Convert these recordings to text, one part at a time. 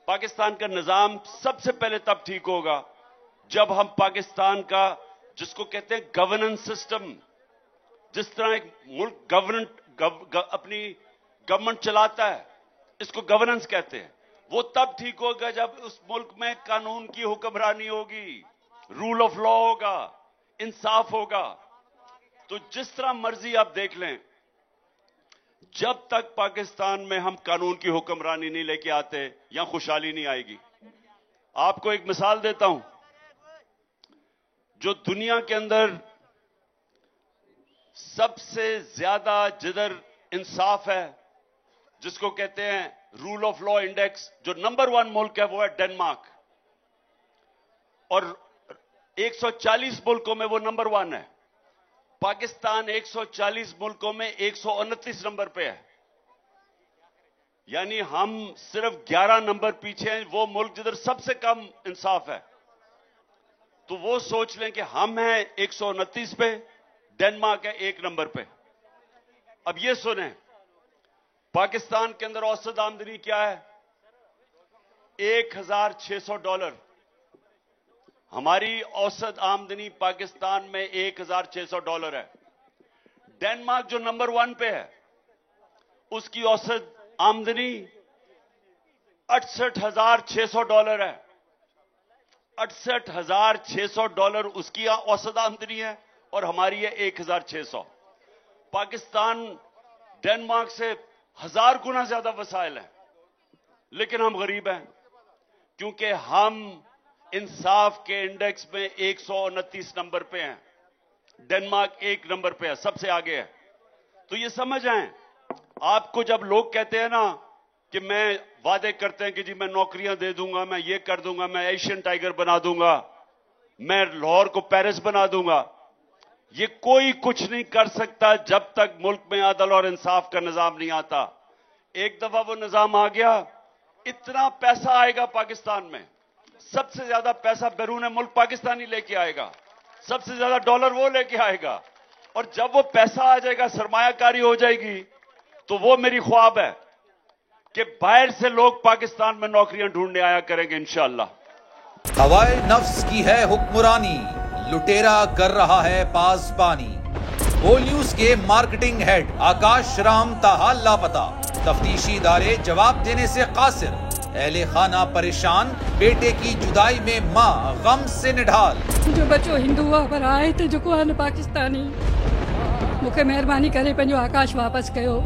پاکستان کا نظام سب سے پہلے تب ٹھیک ہوگا جب ہم پاکستان کا جس کو کہتے ہیں گورننس سسٹم، جس طرح ایک ملک اپنی گورنمنٹ چلاتا ہے، اس کو گورننس کہتے ہیں، وہ تب ٹھیک ہوگا جب اس ملک میں قانون کی حکمرانی ہوگی، رول آف لا ہوگا، انصاف ہوگا۔ تو جس طرح مرضی آپ دیکھ لیں، جب تک پاکستان میں ہم قانون کی حکمرانی نہیں لے کے آتے یا خوشحالی نہیں آئے گی۔ آپ کو ایک مثال دیتا ہوں، جو دنیا کے اندر سب سے زیادہ جدھر انصاف ہے، جس کو کہتے ہیں رول آف لا انڈیکس، جو نمبر 1 ملک ہے وہ ہے ڈنمارک، اور 140 ملکوں میں وہ نمبر 1 ہے۔ پاکستان 140 ملکوں میں 129 نمبر پہ ہے، یعنی ہم صرف 11 نمبر پیچھے ہیں وہ ملک جدھر سب سے کم انصاف ہے۔ تو وہ سوچ لیں کہ ہم ہیں 129 پہ، ڈنمارک ہے 1 نمبر پہ۔ اب یہ سنیں، پاکستان کے اندر اوسط آمدنی کیا ہے؟ $1,600۔ ہماری اوسط آمدنی پاکستان میں $1,600 ہے۔ ڈنمارک جو نمبر 1 پہ ہے، اس کی اوسط آمدنی $68,600 ہے۔ $68,600 اس کی اوسط آمدنی ہے اور ہماری ہے 1,600۔ پاکستان ڈنمارک سے 1000 گنا زیادہ وسائل ہیں، لیکن ہم غریب ہیں کیونکہ ہم انصاف کے انڈیکس میں 129 نمبر پہ ہیں، ڈنمارک 1 نمبر پہ ہے، سب سے آگے ہے۔ تو یہ سمجھ آئیں، آپ کو جب لوگ کہتے ہیں نا کہ میں وعدے کرتے ہیں کہ جی میں نوکریاں دے دوں گا، میں یہ کر دوں گا، میں ایشین ٹائیگر بنا دوں گا، میں لاہور کو پیرس بنا دوں گا، یہ کوئی کچھ نہیں کر سکتا جب تک ملک میں عدل اور انصاف کا نظام نہیں آتا۔ ایک دفعہ وہ نظام آ گیا، اتنا پیسہ آئے گا پاکستان میں، سب سے زیادہ پیسہ بیرون ملک پاکستانی لے کے آئے گا، سب سے زیادہ ڈالر وہ لے کے آئے گا، اور جب وہ پیسہ آ جائے گا، سرمایہ کاری ہو جائے گی، تو وہ میری خواب ہے کہ باہر سے لوگ پاکستان میں نوکریاں ڈھونڈنے آیا کریں گے انشاءاللہ۔ ہوائے نفس کی ہے حکمرانی، لٹیرا کر رہا ہے پاسبانی۔ بول نیوز کے مارکیٹنگ ہیڈ آکاش رام تاحال لاپتہ، تفتیشی ادارے جواب دینے سے قاصر، اہل خانہ پریشان، بیٹے کی جدائی میں ماں غم سے نڈھال۔ جو بچو ہندو پر آئے تو جو کو پاکستانی، مجھے مہربانی کرے پنجو آکاش واپس کیو۔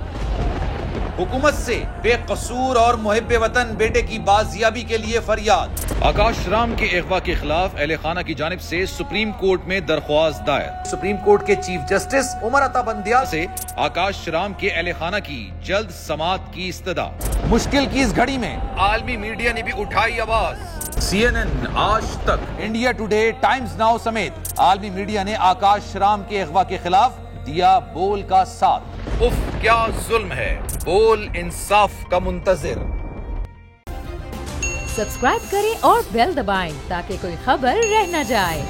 حکومت سے بے قصور اور محب وطن بیٹے کی بازیابی کے لیے فریاد۔ آکاش رام کے اغوا کے خلاف اہل خانہ کی جانب سے سپریم کورٹ میں درخواست دائر۔ سپریم کورٹ کے چیف جسٹس عمر عطا بندیال سے آکاش رام کے اہل خانہ کی جلد سماعت کی استدعا۔ مشکل کی اس گھڑی میں عالمی میڈیا نے بھی اٹھائی آواز۔ CNN، آج تک، انڈیا ٹوڈے، ٹائمز ناؤ سمیت عالمی میڈیا نے آکاش رام کے اغوا کے خلاف دیا بول کا ساتھ۔ اف کیا ظلم ہے، بول انصاف کا منتظر۔ سبسکرائب کریں اور بیل دبائیں تاکہ کوئی خبر رہ نہ جائے۔